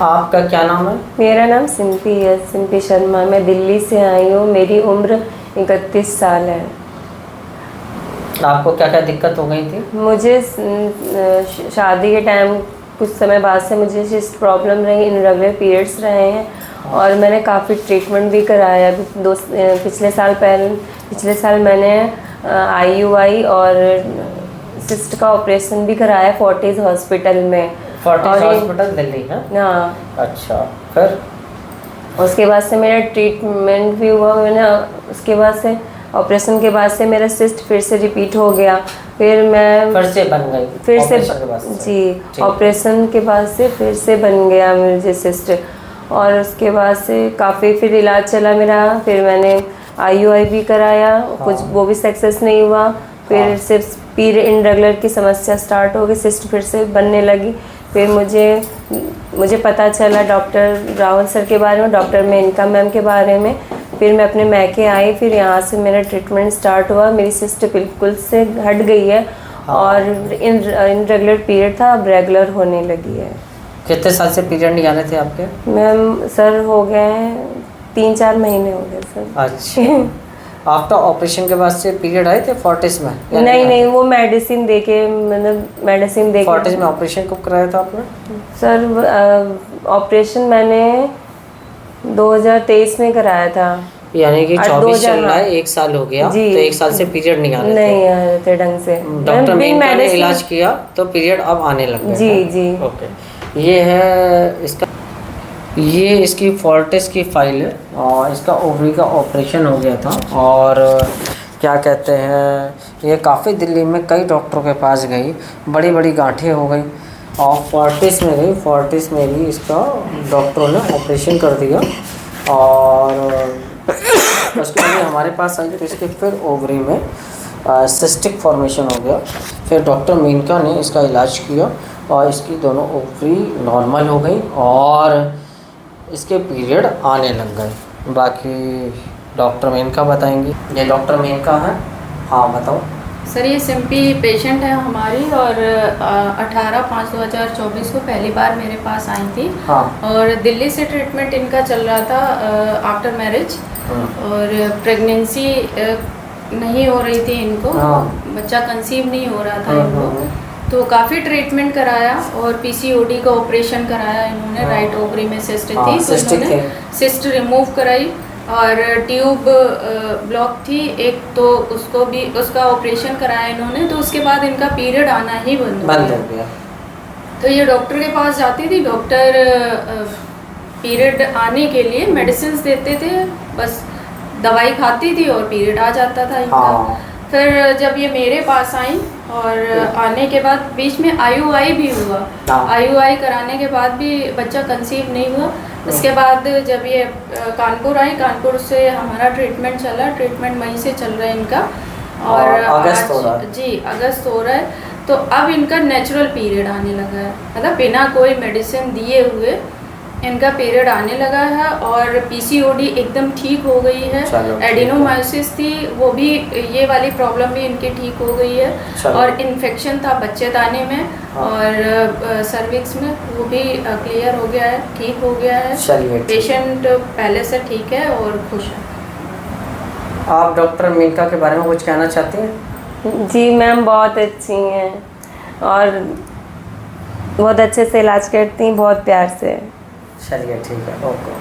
आपका क्या नाम है? मेरा नाम सिंपी है, सिंपी शर्मा। मैं दिल्ली से आई हूँ। मेरी उम्र 31 साल है। आपको क्या क्या दिक्कत हो गई थी? मुझे शादी के टाइम कुछ समय बाद से मुझे सिस्ट प्रॉब्लम रही, इनरेगुलर पीरियड्स रहे हैं और मैंने काफ़ी ट्रीटमेंट भी कराया। पिछले साल मैंने IUI और सिस्ट का ऑपरेशन भी कराया फोर्टिस हॉस्पिटल में। फोर्टिस हॉस्पिटल दिल्ली है? हाँ। अच्छा, फिर उसके बाद से मेरा ट्रीटमेंट भी हुआ। मैंने उसके बाद से ऑपरेशन के बाद से मेरा सिस्ट फिर से रिपीट हो गया। फिर मैं फिर से बन गई? फिर से जी, ऑपरेशन के बाद से फिर से बन गया मुझे सिस्ट। और उसके बाद से काफ़ी फिर इलाज चला मेरा। फिर मैंने IUI भी कराया, कुछ वो भी सक्सेस नहीं हुआ। फिर सिर्फ पीरियड इनरेगुलर की समस्या स्टार्ट हो गई, सिस्ट फिर से बनने लगी। फिर मुझे पता चला डॉक्टर रावल सर के बारे में, डॉक्टर मेनका मैम के बारे में। फिर मैं अपने मैके आई, फिर यहाँ से मेरा ट्रीटमेंट स्टार्ट हुआ। मेरी सिस्ट बिल्कुल से हट गई है और इनरेगुलर पीरियड था, अब रेगुलर होने लगी है। कितने साल से पीरियड नहीं आ रहे थे आपके? मैम सर हो गए हैं 3-4 महीने हो गए सर। अच्छा। आफ्टर ऑपरेशन के बाद से पीरियड आए थे फोर्टिस में? नहीं, वो मेडिसिन देके, मतलब मेडिसिन देके। फोर्टिस में ऑपरेशन कब कराया था आपने? सर ऑपरेशन मैंने 2023 में कराया था। यानी कि 24 चल रहा है, 1 साल हो गया। जी। तो 1 साल से पीरियड नहीं आ रहे थे? नहीं आ रहे थे ढंग से। डॉक्टर मेनका ने इलाज किया तो पीरियड अब आने लग गए? जी। ओके। ये है इसकी फोर्टिस की फाइल है और इसका ओवरी का ऑपरेशन हो गया था। और क्या कहते हैं, ये काफ़ी दिल्ली में कई डॉक्टरों के पास गई, बड़ी बड़ी गांठें हो गई और फोर्टिस में गई। फोर्टिस में भी इसका डॉक्टरों ने ऑपरेशन कर दिया और उसके बाद हमारे पास आई तो इसके फिर ओवरी में सिस्टिक फॉर्मेशन हो गया। फिर डॉक्टर मेनका ने इसका इलाज किया और इसकी दोनों ओवरी नॉर्मल हो गई और इसके पीरियड आने लग गए। बाकी डॉक्टर मेनका बताएंगी। ये डॉक्टर मेनका है। हाँ बताओ सर। ये सिंपी पेशेंट है हमारी और 18/5/2024 को पहली बार मेरे पास आई थी। हाँ। और दिल्ली से ट्रीटमेंट इनका चल रहा था आफ्टर मैरिज। और प्रेगनेंसी नहीं हो रही थी इनको। हाँ। बच्चा कंसीव नहीं हो रहा था इनको। तो काफ़ी ट्रीटमेंट कराया और PCOD का ऑपरेशन कराया इन्होंने। राइट ओवरी में सिस्ट थी तो इन्होंने सिस्ट रिमूव कराई और ट्यूब ब्लॉक थी एक, तो उसका ऑपरेशन कराया इन्होंने। तो उसके बाद इनका पीरियड आना ही बंद हो गया। तो ये डॉक्टर के पास जाती थी, डॉक्टर पीरियड आने के लिए मेडिसिन देते थे, बस दवाई खाती थी और पीरियड आ जाता था इनका। फिर जब ये मेरे पास आई और आने के बाद बीच में IUI भी हुआ। IUI कराने के बाद भी बच्चा कंसीव नहीं हुआ। उसके बाद जब ये कानपुर आई, कानपुर से हमारा ट्रीटमेंट चला। ट्रीटमेंट वहीं से चल रहा है इनका और अगस्त हो रहा है। जी अगस्त हो रहा है। तो अब इनका नेचुरल पीरियड आने लगा है, मतलब बिना कोई मेडिसिन दिए हुए इनका पीरियड आने लगा है। और PCOD एकदम ठीक हो गई है। एडिनोमायोसिस थी, वो भी, ये वाली प्रॉब्लम भी इनकी ठीक हो गई है। और इन्फेक्शन था बच्चेदानी में और सर्विक्स में, वो भी क्लियर हो गया है, ठीक हो गया है। पेशेंट पहले से ठीक है और खुश है। आप डॉक्टर मेनका के बारे में कुछ कहना चाहती हैं? जी मैम बहुत अच्छी हैं और बहुत अच्छे से इलाज करती हैं, बहुत प्यार से। चलिए ठीक है, ओके।